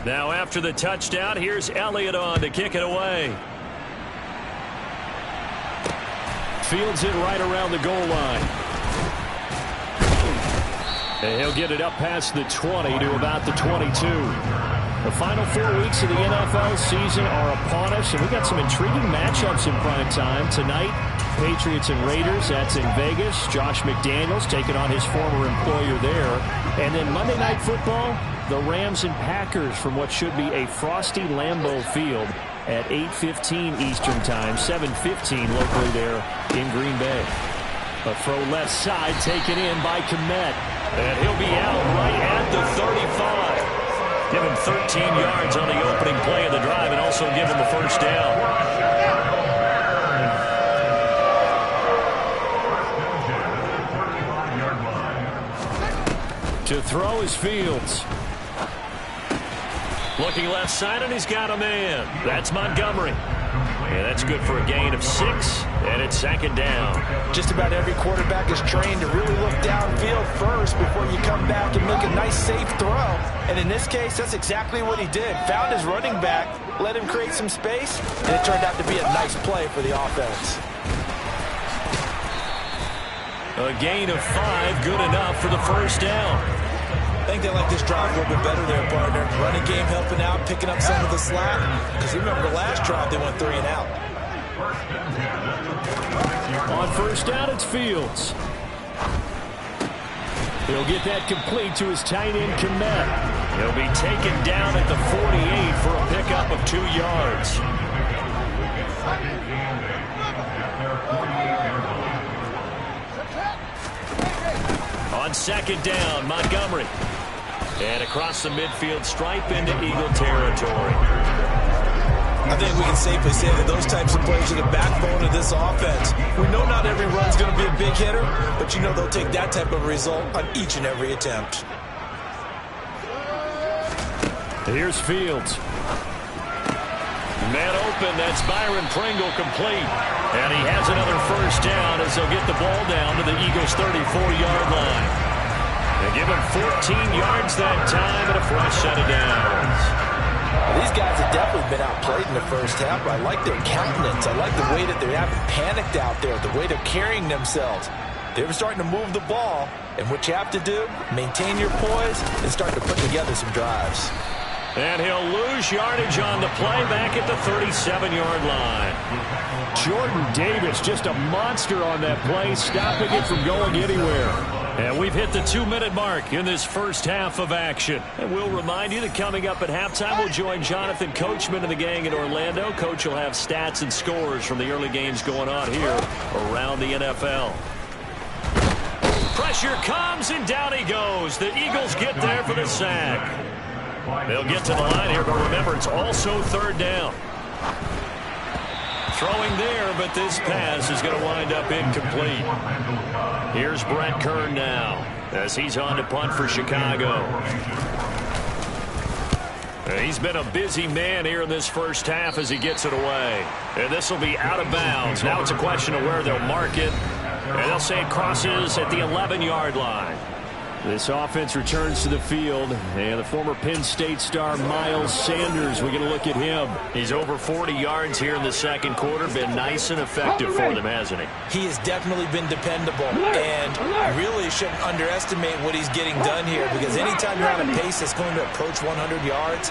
Now after the touchdown, here's Elliott on to kick it away. Fields it right around the goal line. And he'll get it up past the 20 to about the 22. The final 4 weeks of the NFL season are upon us, and we've got some intriguing matchups in prime time. Tonight, Patriots and Raiders, that's in Vegas. Josh McDaniels taking on his former employer there. And then Monday Night Football, the Rams and Packers from what should be a frosty Lambeau Field at 8:15 Eastern Time, 7:15 locally there in Green Bay. A throw left side taken in by Kmet. And he'll be out right at the 35. Give him 13 yards on the opening play of the drive and also give him a first down. To throw is Fields. Looking left side, and he's got a man. That's Montgomery. And that's good for a gain of 6, and it's second down. Just about every quarterback is trained to really look downfield first before you come back and make a nice, safe throw. And in this case, that's exactly what he did. Found his running back, let him create some space, and it turned out to be a nice play for the offense. A gain of 5, good enough for the first down. I think they like this drive a little bit better there, partner. Running game helping out, picking up some of the slack. Because remember the last drive, they went 3 and out. On first down, it's Fields. He'll get that complete to his tight end, Kmet. He'll be taken down at the 48 for a pickup of 2 yards. On second down, Montgomery. And across the midfield stripe into Eagle territory. I think we can safely say that those types of plays are the backbone of this offense. We know not every run's going to be a big hitter, but you know they'll take that type of result on each and every attempt. Here's Fields. Man open, that's Byron Pringle complete. And he has another first down as they'll get the ball down to the Eagles' 34-yard line. They give him 14 yards that time and a fresh set of downs. Well, these guys have definitely been outplayed in the first half, but I like their countenance. I like the way that they haven't panicked out there, the way they're carrying themselves. They're starting to move the ball, and what you have to do, maintain your poise and start to put together some drives. And he'll lose yardage on the play back at the 37-yard line. Jordan Davis, just a monster on that play, stopping it from going anywhere. And we've hit the 2-minute mark in this first half of action. And we'll remind you that coming up at halftime, we'll join Jonathan Coachman and the gang in Orlando. Coach will have stats and scores from the early games going on here around the NFL. Pressure comes, and down he goes. The Eagles get there for the sack. They'll get to the line here, but remember, it's also third down. Throwing there, but this pass is going to wind up incomplete. Here's Brett Kern now as he's on to punt for Chicago. He's been a busy man here in this first half as he gets it away. And this will be out of bounds. Now it's a question of where they'll mark it. And they'll say it crosses at the 11-yard line. This offense returns to the field, and the former Penn State star Miles Sanders, we're going to look at him. He's over 40 yards here in the second quarter. Been nice and effective for them, hasn't he? He has definitely been dependable, and really shouldn't underestimate what he's getting done here, because anytime you're on a pace that's going to approach 100 yards,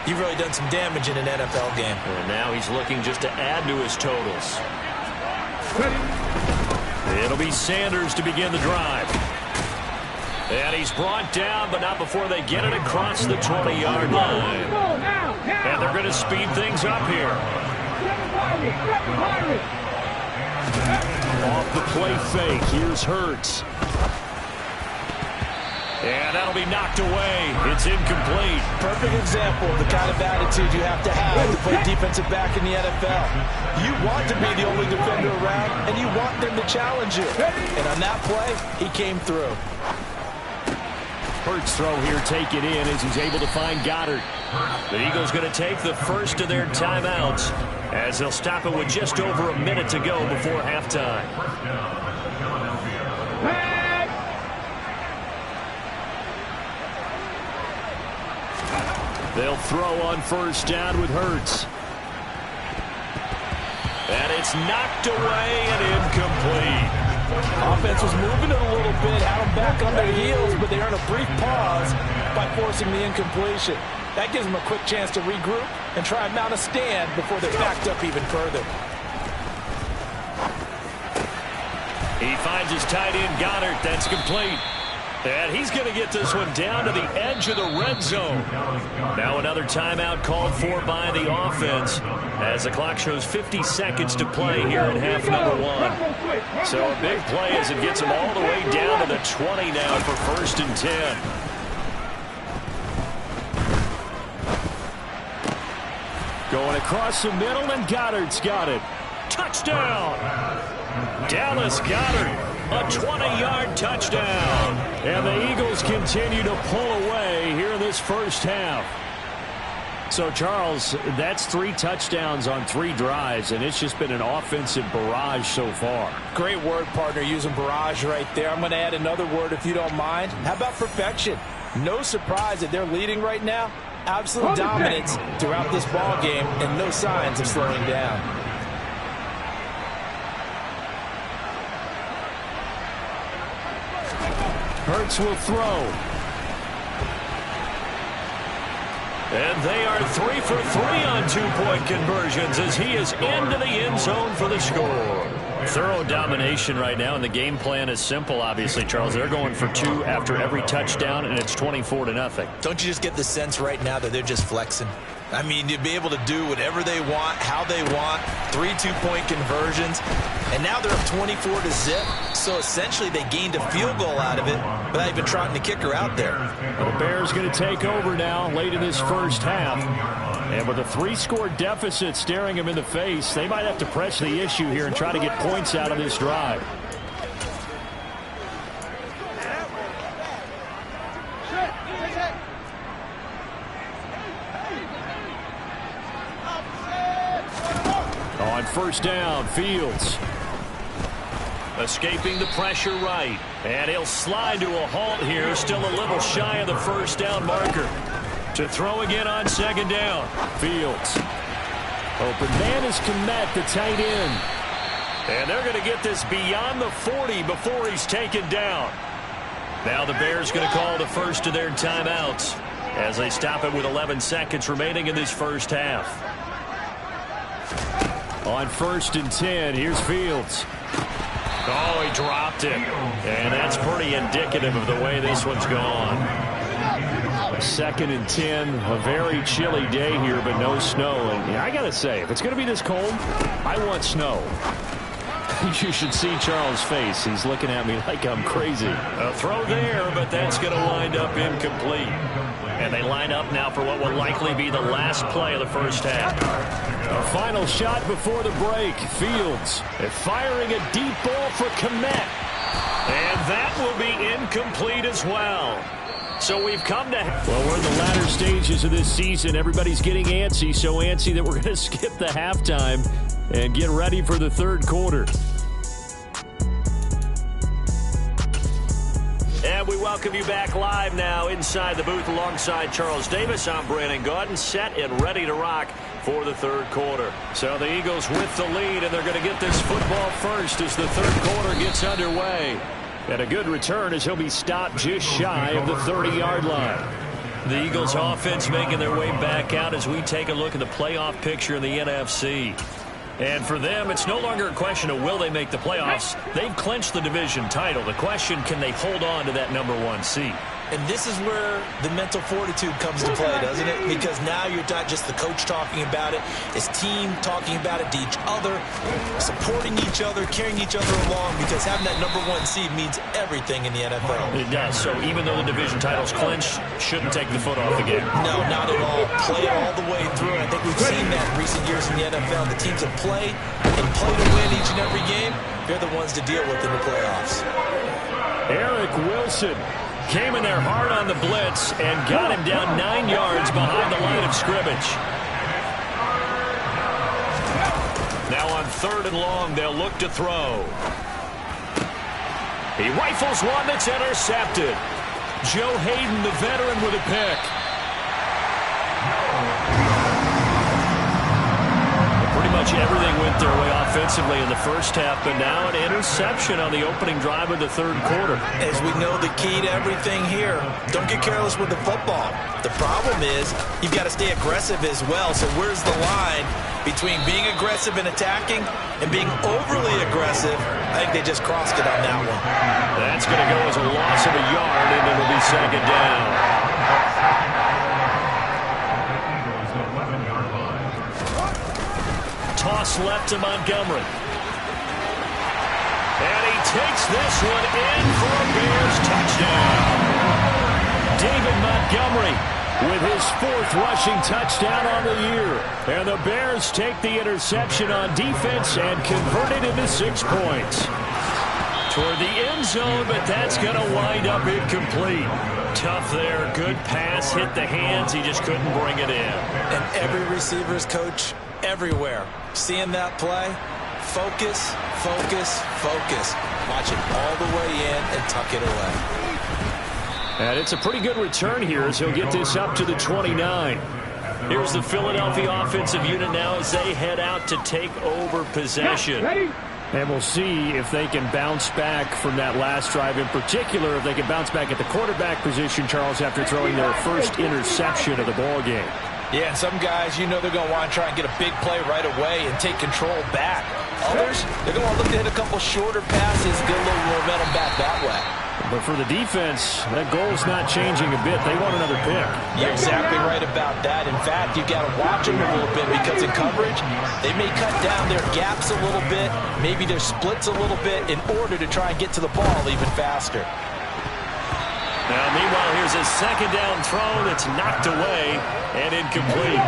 you've really done some damage in an NFL game. And now he's looking just to add to his totals. It'll be Sanders to begin the drive. And he's brought down, but not before they get it across the 20-yard line. And they're going to speed things up here. Off the play fake, here's Hurts. And that'll be knocked away. It's incomplete. Perfect example of the kind of attitude you have to play defensive back in the NFL. You want to be the only defender around, and you want them to challenge you. And on that play, he came through. Hurts throw here taken in as he's able to find Goddard. The Eagles going to take the first of their timeouts as they'll stop it with just over a minute to go before halftime. They'll throw on first down with Hurts. And it's knocked away and incomplete. Offense was moving it a little bit, had them back on their heels, but they earned a brief pause by forcing the incompletion. That gives them a quick chance to regroup and try and mount a stand before they're backed up even further. He finds his tight end, Goddard. That's complete. And he's going to get this one down to the edge of the red zone. Now another timeout called for by the offense as the clock shows 50 seconds to play here in half number 1. So a big play as it gets him all the way down to the 20 now for 1st and 10. Going across the middle, and Goddard's got it. Touchdown! Dallas Goedert. A 20-yard touchdown. And the Eagles continue to pull away here in this first half. So, Charles, that's 3 touchdowns on 3 drives, and it's just been an offensive barrage so far. Great word, partner, using barrage right there. I'm going to add another word if you don't mind. How about perfection? No surprise that they're leading right now. Absolute dominance throughout this ball game and no signs of slowing down. Hurts will throw. And they are 3 for 3 on 2-point conversions as he is into the end zone for the score. Thorough domination right now, and the game plan is simple, obviously, Charles. They're going for 2 after every touchdown, and it's 24-0. Don't you just get the sense right now that they're just flexing? I mean, you'd be able to do whatever they want, how they want, 3 2-point conversions, and now they're up 24-0. So essentially they gained a field goal out of it without even trotting the kicker out there. The Bears going to take over now late in this first half. And with a 3-score deficit staring them in the face, they might have to press the issue here and try to get points out of this drive. On first down, Fields. Escaping the pressure right. And he'll slide to a halt here, still a little shy of the first down marker. To throw again on second down. Fields. Open man is Kmet, the tight end. And they're going to get this beyond the 40 before he's taken down. Now the Bears going to call the first of their timeouts as they stop it with 11 seconds remaining in this first half. On 1st and 10, here's Fields. Oh, he dropped it. And that's pretty indicative of the way this one's gone. 2nd and 10, a very chilly day here, but no snow. And yeah, I got to say, if it's going to be this cold, I want snow. You should see Charles' face. He's looking at me like I'm crazy. A throw there, but that's going to wind up incomplete. And they line up now for what will likely be the last play of the first half. A final shot before the break. Fields firing a deep ball for Kmet. And that will be incomplete as well. So we've come to... Well, we're in the latter stages of this season. Everybody's getting antsy, so antsy that we're going to skip the halftime and get ready for the third quarter. And we welcome you back live now inside the booth alongside Charles Davis. I'm Brandon Gaudin, set and ready to rock for the third quarter. So the Eagles with the lead, and they're going to get this football first as the third quarter gets underway. And a good return as he'll be stopped just shy of the 30-yard line. The Eagles offense making their way back out as we take a look at the playoff picture in the NFC. And for them, it's no longer a question of will they make the playoffs. They've clinched the division title. The question, can they hold on to that #1 seed? And this is where the mental fortitude comes to play, doesn't it? Because now you're not just the coach talking about it. It's team talking about it to each other, supporting each other, carrying each other along, because having that #1 seed means everything in the NFL. It does. So even though the division title's clinched, shouldn't take the foot off the gas. No, not at all. Play it all the way through. And I think we've seen that in recent years in the NFL. The teams that play and play to win each and every game, they're the ones to deal with in the playoffs. Eric Wilson came in there hard on the blitz and got him down 9 yards behind the line of scrimmage. Now on 3rd and long, they'll look to throw. He rifles one that's intercepted. Joe Hayden, the veteran, with a pick. much everything went their way offensively in the first half, but now an interception on the opening drive of the third quarter. As we know, the key to everything here, don't get careless with the football. The problem is you've got to stay aggressive as well. So where's the line between being aggressive and attacking and being overly aggressive? I think they just crossed it on that one. That's going to go as a loss of a yard, and it'll be second down. Toss left to Montgomery. And he takes this one in for a Bears touchdown. David Montgomery with his 4th rushing touchdown on the year. And the Bears take the interception on defense and convert it into 6 points. Toward the end zone, but that's going to wind up incomplete. Tough there. Good pass. Hit the hands. He just couldn't bring it in. And every receiver's coach everywhere. Seeing that play, focus, focus, focus. Watch it all the way in and tuck it away. And it's a pretty good return here as he'll get this up to the 29. Here's the Philadelphia offensive unit now as they head out to take over possession. And we'll see if they can bounce back from that last drive, in particular if they can bounce back at the quarterback position, Charles, after throwing their first interception of the ballgame. Yeah, and some guys, you know they're going to want to try and get a big play right away and take control back. Others, they're going to look to hit a couple shorter passes, get a little momentum back that way. But for the defense, that goal's not changing a bit. They want another pick. You're exactly right about that. In fact, you've got to watch them a little bit because in coverage, they may cut down their gaps a little bit, maybe their splits a little bit in order to try and get to the ball even faster. Now, meanwhile, here's a second down throw that's knocked away and incomplete.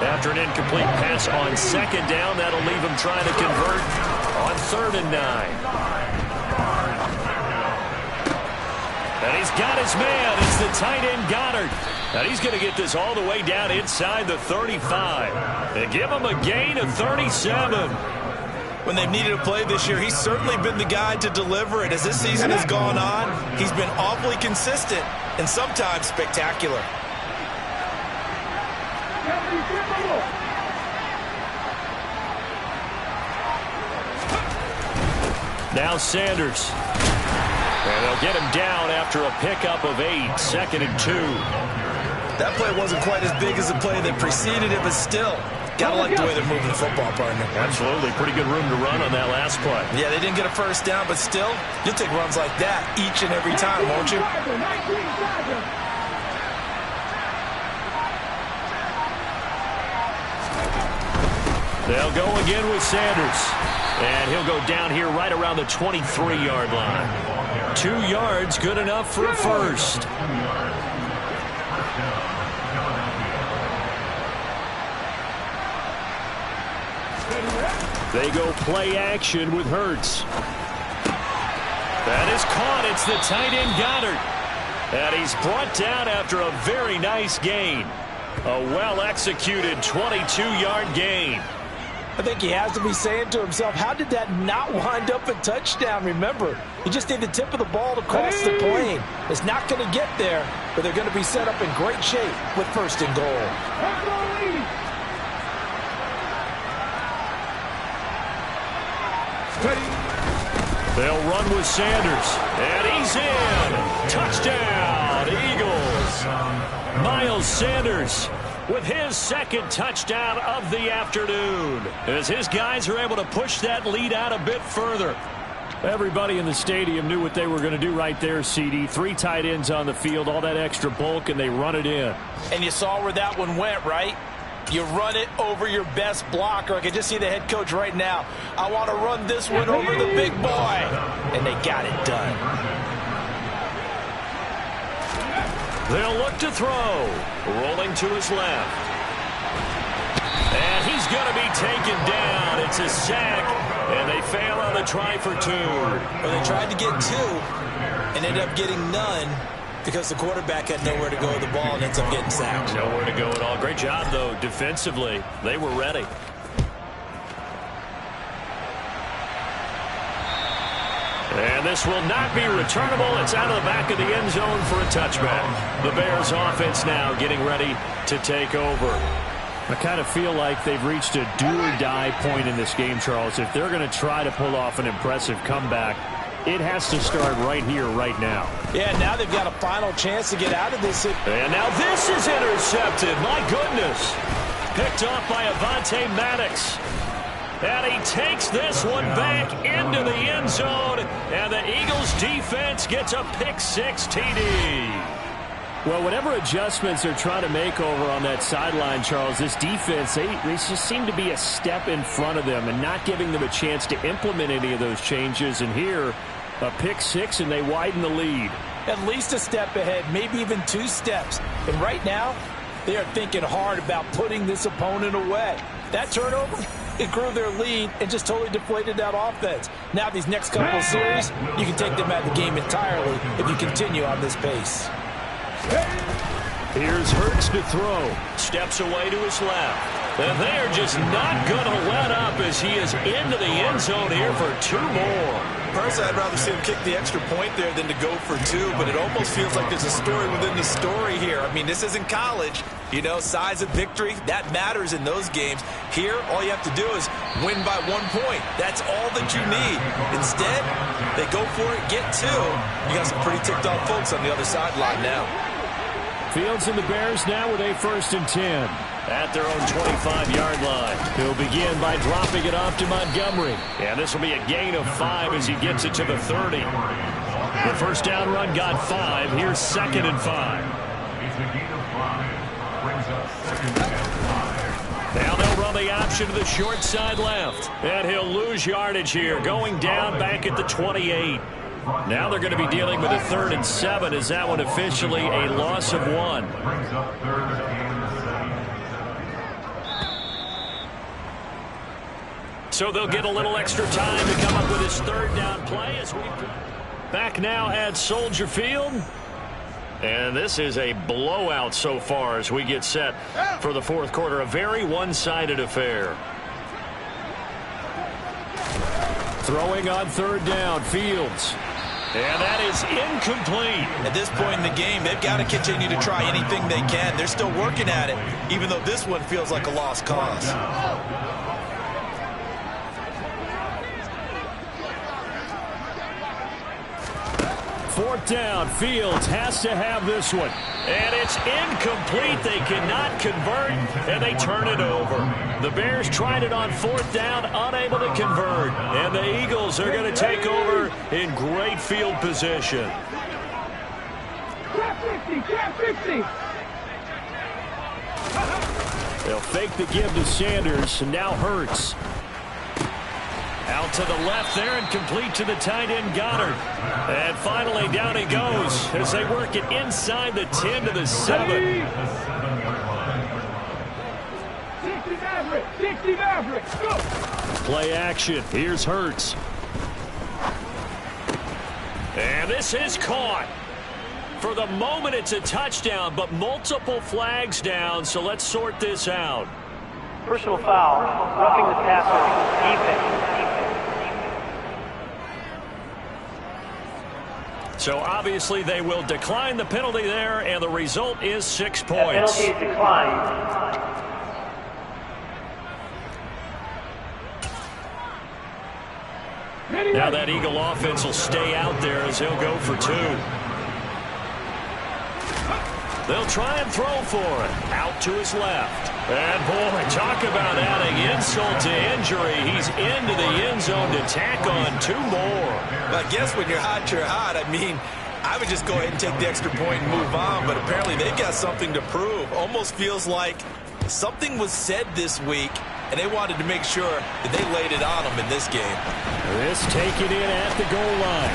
After an incomplete pass on second down, that'll leave him trying to convert on 3rd and 9. And he's got his man. It's the tight end Goddard. And he's going to get this all the way down inside the 35. And give him a gain of 37. When they've needed a play this year, he's certainly been the guy to deliver it. As this season has gone on, he's been awfully consistent and sometimes spectacular. Now Sanders. And they'll get him down after a pickup of 8, 2nd and 2. That play wasn't quite as big as the play that preceded it, but still, gotta like the way they're moving the football, partner. Absolutely. Pretty good room to run on that last play. Yeah, they didn't get a first down, but still, you'll take runs like that each and every time, won't you? They'll go again with Sanders. And he'll go down here right around the 23-yard line. 2 yards, good enough for a first. They go play action with Hurts. That is caught. It's the tight end Goddard. And he's brought down after a very nice gain. A well-executed 22-yard gain. I think he has to be saying to himself, how did that not wind up a touchdown? Remember, he just did the tip of the ball to cross the plane. It's not going to get there, but they're going to be set up in great shape with 1st and goal. They'll run with Sanders, and he's in. Touchdown, Eagles. Miles Sanders with his 2nd touchdown of the afternoon, as his guys are able to push that lead out a bit further. Everybody in the stadium knew what they were going to do right there, CD. 3 tight ends on the field, all that extra bulk, and they run it in. And you saw where that one went, right? You run it over your best blocker. I can just see the head coach right now. I want to run this one over the big boy. And they got it done. They'll look to throw. Rolling to his left. And he's going to be taken down. It's a sack. And they fail on the try for 2. Well, they tried to get 2 and ended up getting none because the quarterback had nowhere to go with the ball and ends up getting sacked. Nowhere to go at all. Great job, though, defensively. They were ready. And this will not be returnable. It's out of the back of the end zone for a touchback. The Bears offense now getting ready to take over. I kind of feel like they've reached a do-or-die point in this game, Charles. If they're going to try to pull off an impressive comeback, it has to start right here, right now. Yeah, now they've got a final chance to get out of this. And now this is intercepted. My goodness. Picked off by Avonte Maddox. And he takes this one back into the end zone. And the Eagles defense gets a pick-6 TD. Well, whatever adjustments they're trying to make over on that sideline, Charles, this defense, they just seem to be a step in front of them and not giving them a chance to implement any of those changes. And here, a pick-6, and they widen the lead. At least a step ahead, maybe even 2 steps. And right now, they are thinking hard about putting this opponent away. That turnover, it grew their lead and just totally deflated that offense. Now these next couple of series, you can take them out of the game entirely if you continue on this pace. Here's Hurts to throw. Steps away to his left. And they are just not going to let up as he is into the end zone here for 2 more. Personally, I'd rather see him kick the extra point there than to go for 2, but it almost feels like there's a story within the story here. I mean, this isn't college. You know, size of victory, that matters in those games. Here, all you have to do is win by 1 point. That's all that you need. Instead, they go for it, get 2. You got some pretty ticked off folks on the other sideline now. Fields and the Bears now with a 1st and 10 at their own 25-yard line. He'll begin by dropping it off to Montgomery. And this will be a gain of 5 as he gets it to the 30. The first down run got 5. Here's 2nd and 5. Now they'll run the option to the short side left. And he'll lose yardage here, going down back at the 28. Now they're going to be dealing with a 3rd and 7 as that one officially a loss of 1. So they'll get a little extra time to come up with his 3rd down play as we back now at Soldier Field. And this is a blowout so far as we get set for the 4th quarter. A very one-sided affair. Throwing on 3rd down, Fields. And that is incomplete. At this point in the game, they've got to continue to try anything they can. They're still working at it, even though this one feels like a lost cause. 4th down, Fields has to have this one. And it's incomplete. They cannot convert, and they turn it over. The Bears tried it on 4th down, unable to convert. And the Eagles are going to take over in great field position. They'll fake the give to Sanders, and now Hurts. Out to the left there and complete to the tight end Goddard. And finally down he goes as they work it inside the 10 to the 7. 60 Mavericks, go! Play action. Here's Hurts. And this is caught. For the moment it's a touchdown, but multiple flags down, so let's sort this out. Personal foul, roughing the passer, defense. So obviously they will decline the penalty there, and the result is 6 points. That penalty is declined. Now that Eagle offense will stay out there as he'll go for 2. They'll try and throw for it. Out to his left. And boy, talk about adding insult to injury. He's into the end zone to tack on 2 more. I guess when you're hot, you're hot. I mean, I would just go ahead and take the extra point and move on, but apparently they've got something to prove. Almost feels like something was said this week, and they wanted to make sure that they laid it on them in this game. This taken in at the goal line.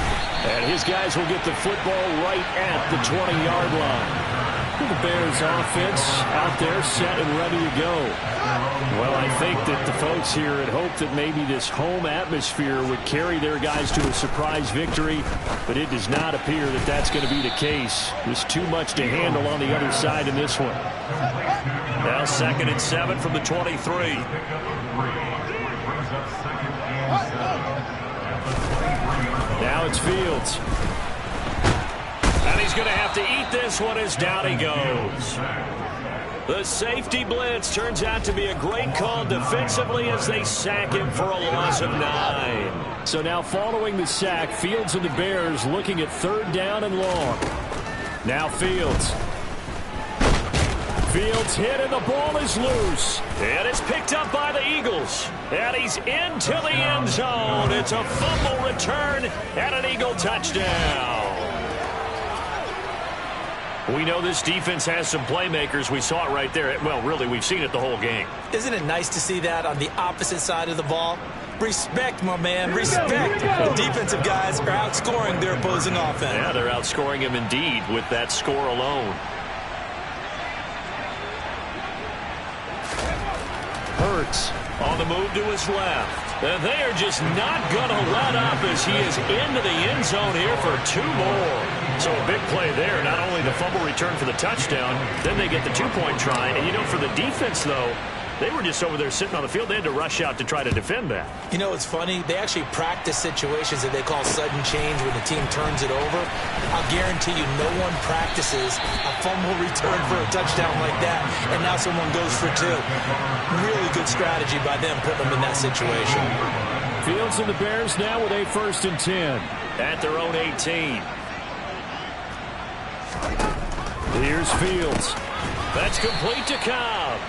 And his guys will get the football right at the 20-yard line. The Bears offense out there set and ready to go. Well, I think that the folks here had hoped that maybe this home atmosphere would carry their guys to a surprise victory, but it does not appear that that's going to be the case. There's too much to handle on the other side in this one. Now 2nd and 7 from the 23. Now it's Fields. And he's going to have to eat this one as down he goes. The safety blitz turns out to be a great call defensively as they sack him for a loss of 9. So now following the sack, Fields and the Bears looking at 3rd down and long. Now Fields. Fields hit and the ball is loose. And it's picked up by the Eagles. And he's into the end zone. It's a fumble return and an Eagle touchdown. We know this defense has some playmakers. We saw it right there. Well, really, we've seen it the whole game. Isn't it nice to see that on the opposite side of the ball? Respect, my man, respect. The defensive guys are outscoring their opposing offense. Yeah, they're outscoring him indeed with that score alone. Hurts on the move to his left. And they are just not going to let up as he is into the end zone here for 2 more. So a big play there. Not only the fumble return for the touchdown, then they get the 2-point try. And, you know, for the defense, though, they were just over there sitting on the field. They had to rush out to try to defend that. You know, it's funny. They actually practice situations that they call sudden change when the team turns it over. I'll guarantee you no one practices a fumble return for a touchdown like that, and now someone goes for 2. Really good strategy by them putting them in that situation. Fields and the Bears now with a 1st and 10 at their own 18. Here's Fields. That's complete to Cobb.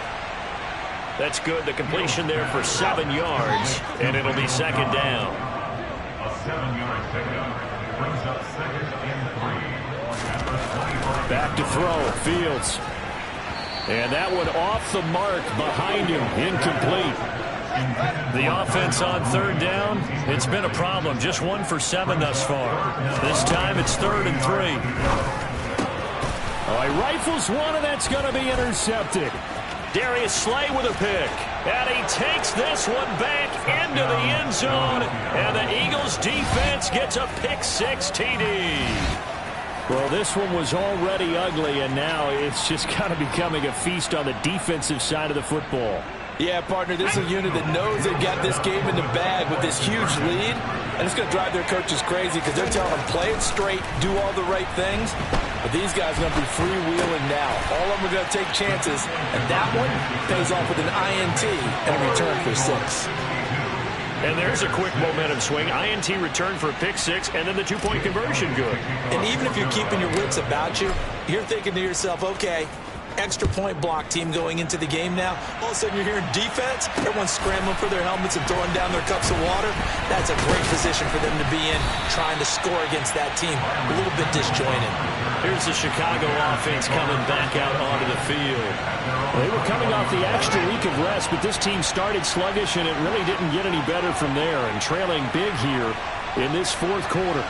That's good. The completion there for 7 yards, and it'll be 2nd down. A 7-yard pickup brings up 2nd and 3. Back to throw. Fields. And that one off the mark behind him. Incomplete. The offense on 3rd down, it's been a problem. Just 1 for 7 thus far. This time it's 3rd and 3. Oh, he rifles one, and that's going to be intercepted. Darius Slay with a pick. And he takes this one back into the end zone. And the Eagles defense gets a pick-6 TD. Well, this one was already ugly, and now it's just kind of becoming a feast on the defensive side of the football. Yeah, partner, this is a unit that knows they've got this game in the bag with this huge lead. And it's going to drive their coaches crazy because they're telling them play it straight, do all the right things. But these guys are going to be freewheeling now. All of them are going to take chances. And that one pays off with an INT and a return for 6. And there's a quick momentum swing. INT return for a pick-6, and then the 2-point conversion good. And even if you're keeping your wits about you, you're thinking to yourself, okay, extra point block team going into the game now. All of a sudden you're hearing defense. Everyone's scrambling for their helmets and throwing down their cups of water. That's a great position for them to be in, trying to score against that team. A little bit disjointed. Here's the Chicago offense coming back out onto the field. They were coming off the extra week of rest, but this team started sluggish, and it really didn't get any better from there, and trailing big here in this 4th quarter.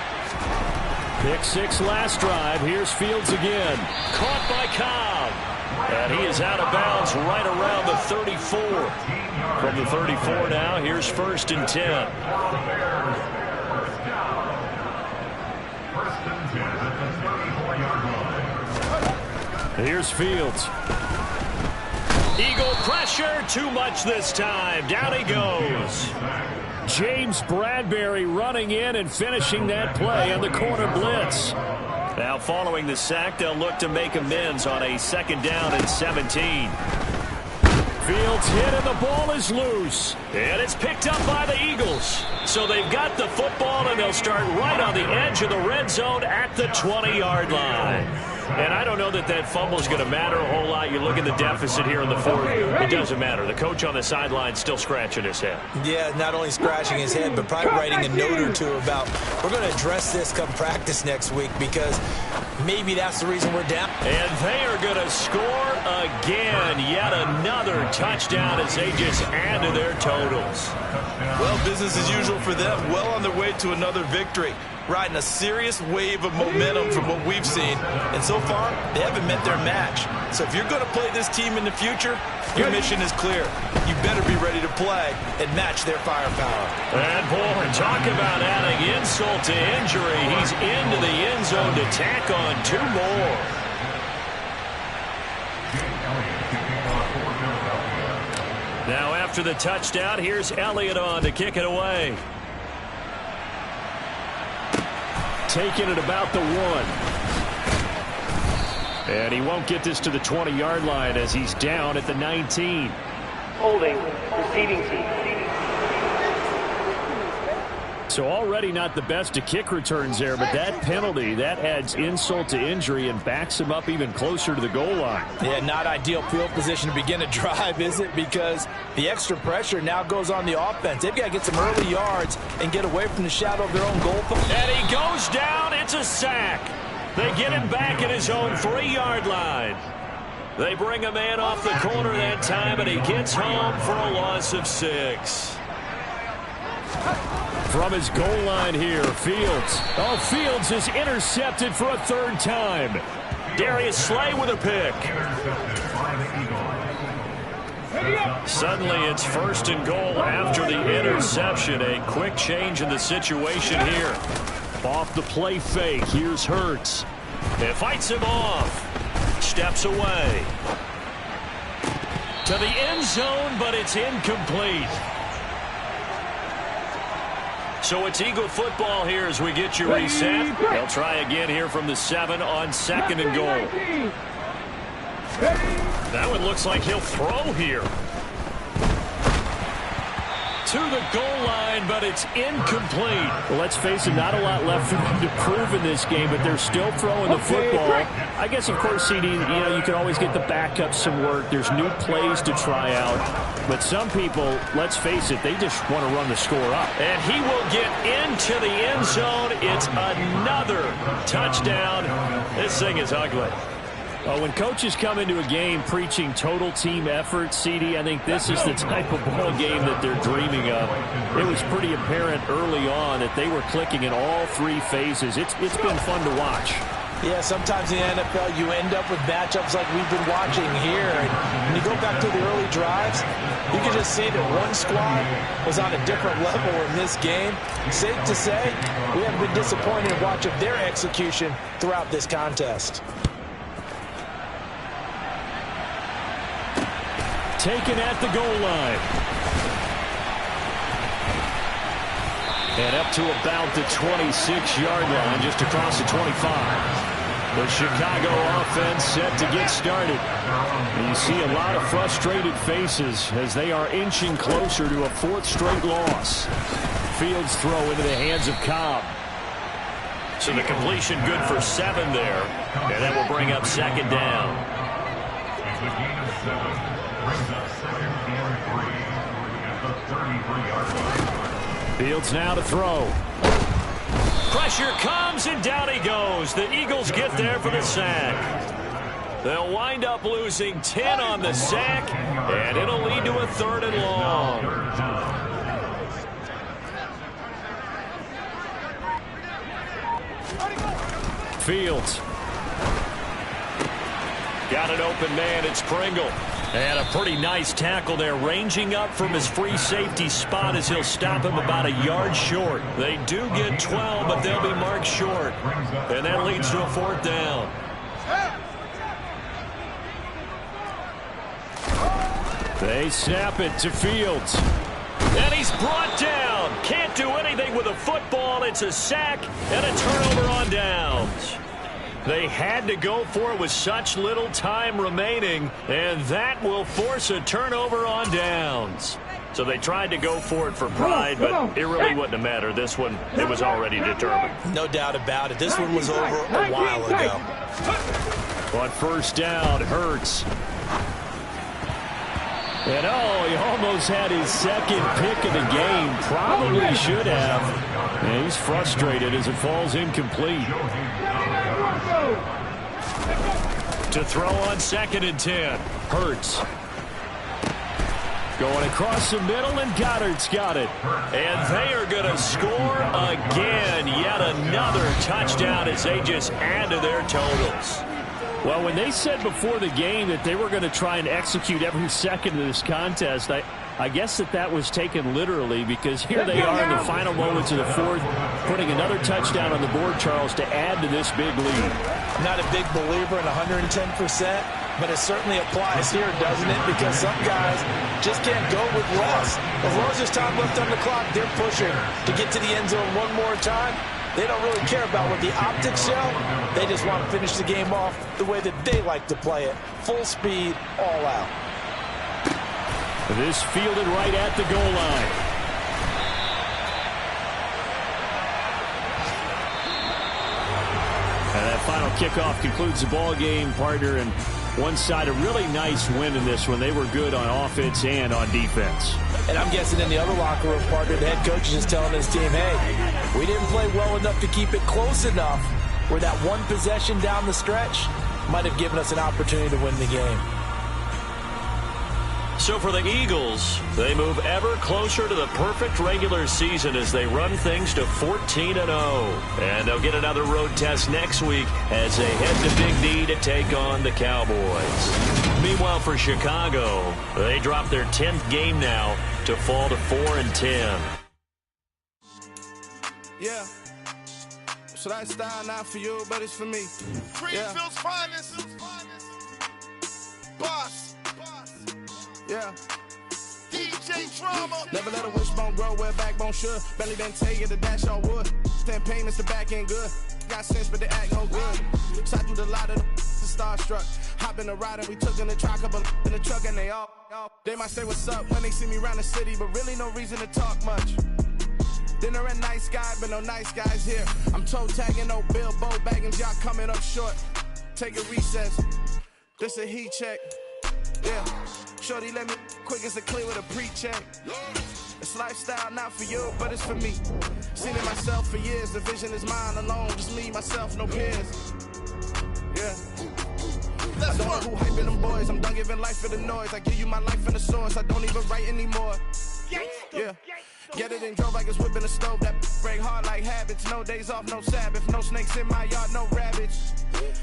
Pick-6 last drive. Here's Fields again. Caught by Cobb. And he is out of bounds right around the 34. From the 34 now, here's 1st and 10. Here's Fields. Eagle pressure, too much this time. Down he goes. James Bradbury running in and finishing that play on the corner blitz. Now following the sack, they'll look to make amends on a 2nd down and 17. Fields hit and the ball is loose. And it's picked up by the Eagles. So they've got the football and they'll start right on the edge of the red zone at the 20-yard line. And I don't know that that fumble is going to matter a whole lot. You look at the deficit here in the 4th. It doesn't matter. The coach on the sideline still scratching his head. Yeah, not only scratching his head, but probably writing a note or 2 about we're going to address this come practice next week because maybe that's the reason we're down. And they are going to score again. Yet another touchdown as they just add to their totals. Well, business as usual for them. Well on their way to another victory. Riding a serious wave of momentum from what we've seen. And so far, they haven't met their match. So if you're going to play this team in the future, your mission is clear. You better be ready to play and match their firepower. And boy, talk about adding insult to injury. He's into the end zone to tack on 2 more. Now after the touchdown, here's Elliott on to kick it away. Taking it about the 1. And he won't get this to the 20-yard line as he's down at the 19. Holding, receiving team. So already not the best of kick returns there, but that penalty, that adds insult to injury and backs him up even closer to the goal line. Yeah, not ideal field position to begin a drive, is it? Because the extra pressure now goes on the offense. They've got to get some early yards and get away from the shadow of their own goal post. And he goes down. It's a sack. They get him back at his own 3-yard line. They bring a man off the corner that time, and he gets home for a loss of 6. From his goal line here, Fields. Oh, Fields is intercepted for a 3rd time. Darius Slay with a pick. Suddenly it's 1st and goal after the interception. A quick change in the situation here. Off the play fake, here's Hurts. It fights him off. Steps away. To the end zone, but it's incomplete. So it's Eagle football here as we get you reset. They'll try again here from the 7 on 2nd and goal. That one looks like he'll throw here. To the goal line, but it's incomplete. Well, let's face it, not a lot left for them to prove in this game, but they're still throwing the football. I guess, of course, CD, you can always get the backups some work. There's new plays to try out. But some people, let's face it, they just want to run the score up. And he will get into the end zone. It's another touchdown. This thing is ugly. When coaches come into a game preaching total team effort, CD, I think this is the type of ball game that they're dreaming of. It was pretty apparent early on that they were clicking in all 3 phases. It's been fun to watch. Yeah, sometimes in the NFL you end up with matchups like we've been watching here. And when you go back to the early drives, you can just see that one squad was on a different level in this game. Safe to say, we haven't been disappointed in watching their execution throughout this contest. Taken at the goal line. And up to about the 26-yard line, just across the 25. The Chicago offense set to get started. And you see a lot of frustrated faces as they are inching closer to a 4th straight loss. Fields throw into the hands of Cobb. So the completion good for 7 there. And that will bring up 2nd down. It's a gain of 7. Brings up 2nd and 3 at the 33-yard line. Fields now to throw. Pressure comes, and down he goes. The Eagles get there for the sack. They'll wind up losing 10 on the sack, and it'll lead to a 3rd and long. Fields. Got an open man. It's Pringle. And a pretty nice tackle there, ranging up from his free safety spot as he'll stop him about a yard short. They do get 12, but they'll be marked short. And that leads to a 4th down. They snap it to Fields. And he's brought down. Can't do anything with a football. It's a sack and a turnover on downs. They had to go for it with such little time remaining, and that will force a turnover on downs. So they tried to go for it for pride, but it really wouldn't have mattered. This one, it was already determined. No doubt about it. This one was over a while ago. On 1st down, Hurts. And he almost had his 2nd pick of the game. Probably should have. And he's frustrated as it falls incomplete. To throw on 2nd and 10. Hurts. Going across the middle, and Goddard's got it. And they are going to score again. Yet another touchdown as they just add to their totals. Well, when they said before the game that they were going to try and execute every second of this contest, I guess that was taken literally, because here they are in the final moments of the 4th, putting another touchdown on the board, Charles, to add to this big lead. Not a big believer in 110%, but it certainly applies here, doesn't it? Because some guys just can't go with less. As long as there's time left on the clock, they're pushing to get to the end zone one more time. They don't really care about what the optics show. They just want to finish the game off the way that they like to play it. Full speed, all out. This fielded right at the goal line. And that final kickoff concludes the ball game, partner. And one side, a really nice win in this one. They were good on offense and on defense. And I'm guessing in the other locker room, partner, the head coach is just telling his team, hey, we didn't play well enough to keep it close enough where that one possession down the stretch might have given us an opportunity to win the game. So for the Eagles, they move ever closer to the perfect regular season as they run things to 14-0. And they'll get another road test next week as they head to Big D to take on the Cowboys. Meanwhile, for Chicago, they drop their 10th game now to fall to 4-10. Yeah. So that style not for you, but it's for me. Greenfield's finest. Boss. Yeah. DJ Drama. Never let a wishbone grow where backbone should. Belly been taking the dash all wood. 10 payments, the back end good. Got sense, but the act no good. Shot through the lot of the starstruck. Hop in the ride and we took in the truck, couple in the truck and they all. They might say what's up when they see me around the city, but really no reason to talk much. Dinner and nice guy, but no nice guys here. I'm toe tagging, no Bilbo bagging, y'all coming up short. Take a recess. This a heat check. Yeah. Shorty let me quick as a clear with a pre-check. It's lifestyle not for you, but it's for me. Seen it myself for years. The vision is mine alone. Just me, myself, no peers. Yeah. I don't know who hyping them boys. I'm done giving life for the noise. I give you my life in the source. I don't even write anymore. Yeah. Get it and drove like it's whipping a stove. That break hard like habits. No days off, no Sabbath. No snakes in my yard, no rabbits.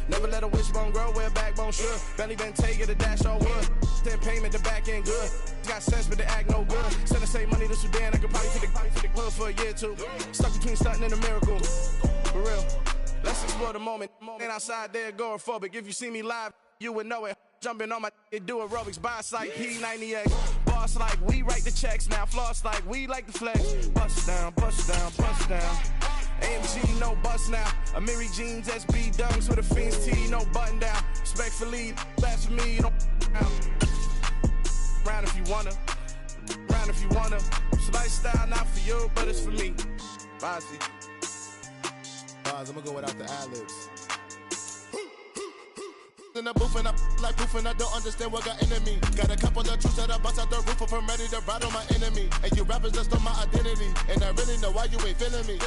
Never let a wishbone grow where backbone should. Belly been taking the dash all wood. 10 payment, the back end good. Got sense, but the act no good. Send the same money to Sudan. I could probably take the hood for a year or two. Stuck between stunting and a miracle. For real. Let's explore the moment. Ain't outside there agoraphobic. If you see me live, you would know it. Jumping on my do aerobics, boss like P90X. Boss like we write the checks now. Floss like we like the flex. Bust down, bust down, bust down. AMG, no bust now. Amiri jeans, SB dunks with a Fiends T, no button down. Respectfully, that's for me, you don't round if you wanna. Round if you wanna. It's lifestyle not for you, but it's for me. Bossy. I'm gonna go without the ad-libs. In the booth and I like proof and I don't understand what got into me. Got a couple of truths that I bust out the roof if I'm ready to ride on my enemy. And you rappers just stole my identity, and I really know why you ain't feeling me.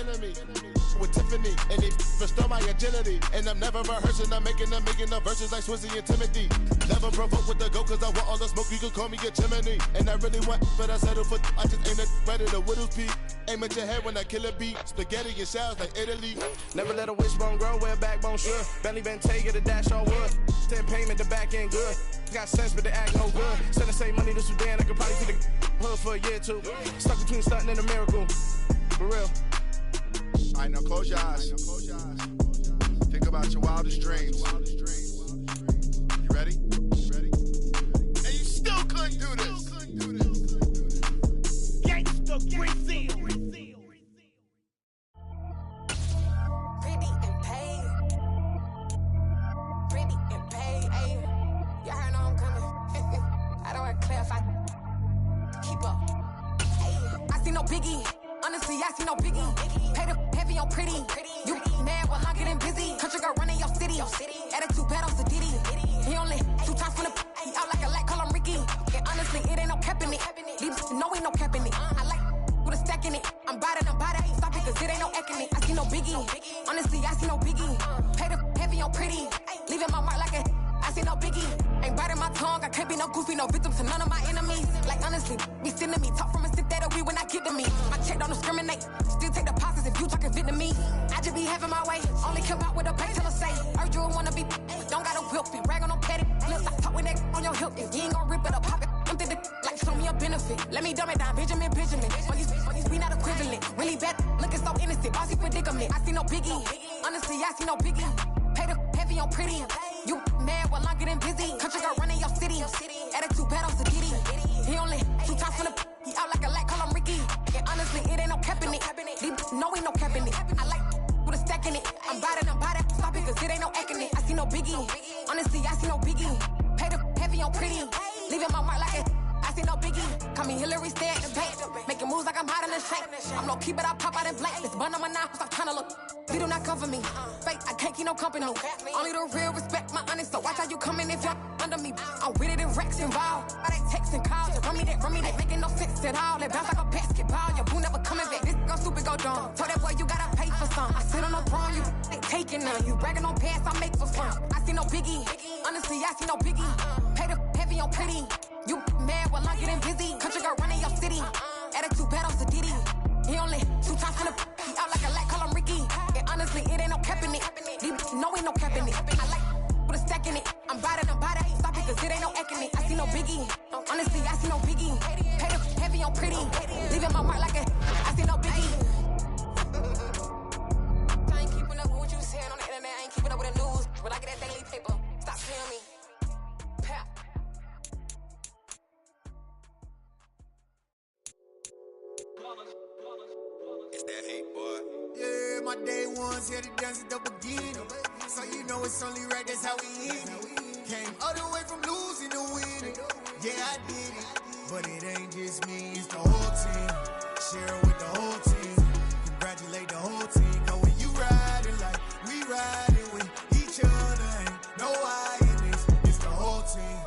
With Tiffany, and they restore my agility. And I'm never rehearsing, I'm making the verses like Swizzy and Timothy. Never provoke with the go, cause I want all the smoke, you can call me a chimney. And I really want, but I settle for, I just aim it ready to whittle peak. Aim at your head when I kill a beat. Spaghetti and shells like Italy. Never let a wishbone grow where backbone should. Belly been taking the dash all wood. 10 payment, the back end good. Got sense, but the act no good. Send the same money to Sudan, I could probably see the hood for a year or two. Stuck between stunting and a miracle. For real. Alright, now close your eyes. Think about your wildest dreams. You ready? And you still couldn't do this. Gangsta Brazil. Pretty and paid. Pretty and paid. Ayy. Y'all heard I'm coming. I don't want to clarify. Keep up. Ayy. I see no biggie. Honestly, I see no biggie. Pay the heavy on pretty. You mad while I'm getting busy. Country girl running your city. Attitude bad on Sadiddy. He only 2 times from the he out like a light, call him Ricky. And honestly, it ain't no cap in it. Leave no ain't no cap in it. I like with a stack in it. I'm bad, I ain't stop it cause it ain't no eck in it. I see no biggie. Honestly, I see no biggie. Pay the heavy on pretty. Leaving my mark like a I see no biggie. Ain't biting my tongue. I can't be no goofy, no victim to none of my enemies. Like honestly, be sending me talk from a sit that we when I get to me. My check don't discriminate. Still take deposits if you talking Vietnamese. I just be having my way. Only come out with a pay till I say. Urge you wanna be. Don't got a whip and rag on no petty. Look, I talk with that on your hip. If you ain't gon' rip it up, pop it. Empty the like show me a benefit. Let me dumb it down, Benjamin. For these we not equivalent. Really bad, looking so innocent. Bossy predicament. I see no biggie. Honestly, I see no biggie. Pay the heavy on pretty. You mad while I'm getting busy. Country girl running your city. Attitude bad on Sadiddy. He only 2 times from the he out like a light, call him Ricky. And honestly, it ain't no cap in it. Leave no ain't no cap in it. I like heavy on pretty. Leaving my mark like I see no biggie. Call me Hillary, stay at the bank. Making moves like I'm hot in the shank. I'm low key, but I pop out in blank. This bun on my knife, stop trying to look. They do not come for me. Fake, I can't keep no company. Only the real respect my honest. So watch how you coming if you're under me. I'm with it and Rex involved. All they text and calls. Just run me that, making no sense at all. They bounce like a basketball. Your boo never coming back. This go stupid, go dumb. Told that boy you gotta pay for some. I sit on the throne, you ain't taking none. You bragging on pants, I make for fun. I see no biggie. Honestly, I see no biggie. Pay the heavy on pretty. You mad while I'm getting busy. Country girl running your city. Attitude bad on Sadiddy. He only 2 times in the he out like a light, call him Ricky. And honestly, it ain't no cap in it. No, ain't no cap in it. I like with a stack in it. I'm body, ain't stop it, cause it ain't no acting it. I see no biggie. Honestly, I see no biggie. Pay the heavy on pretty. Leaving my mark like a I see no biggie. I ain't keeping up with what you saying on the internet. I ain't keeping up with the news. When I get that daily paper, stop paying me. Pap. It's that hate, boy. Yeah, my day ones here to dance at the beginning. So you know it's only right, that's how we eat it. Came all the way from losing to winning. Yeah, I did it. But it ain't just me, it's the whole team. Share with the whole team. Congratulate the whole team. Cause when you riding like we riding with each other, ain't no I in this. It's the whole team.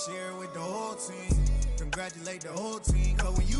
Share with the whole team. Congratulate the whole team. Cause when you